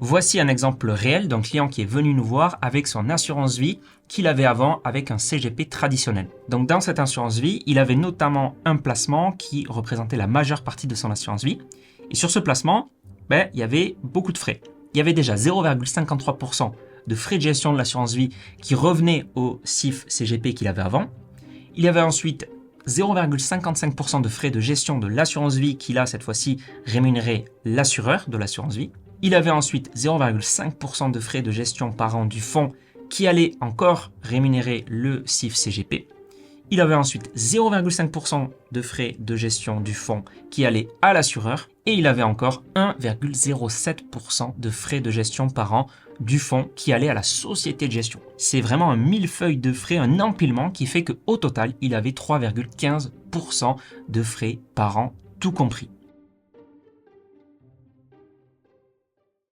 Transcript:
Voici un exemple réel d'un client qui est venu nous voir avec son assurance vie qu'il avait avant avec un CGP traditionnel. Donc dans cette assurance vie, il avait notamment un placement qui représentait la majeure partie de son assurance vie. Et sur ce placement, il y avait beaucoup de frais. Il y avait déjà 0,53% de frais de gestion de l'assurance vie qui revenaient au CIF CGP qu'il avait avant. Il y avait ensuite 0,55% de frais de gestion de l'assurance vie qui là, cette fois-ci, rémunérait l'assureur de l'assurance vie. Il avait ensuite 0,5% de frais de gestion par an du fonds qui allait encore rémunérer le CIF CGP. Il avait ensuite 0,5% de frais de gestion du fonds qui allait à l'assureur et il avait encore 1,07% de frais de gestion par an du fonds qui allait à la société de gestion. C'est vraiment un millefeuille de frais, un empilement qui fait qu'au total, il avait 3,15% de frais par an, tout compris.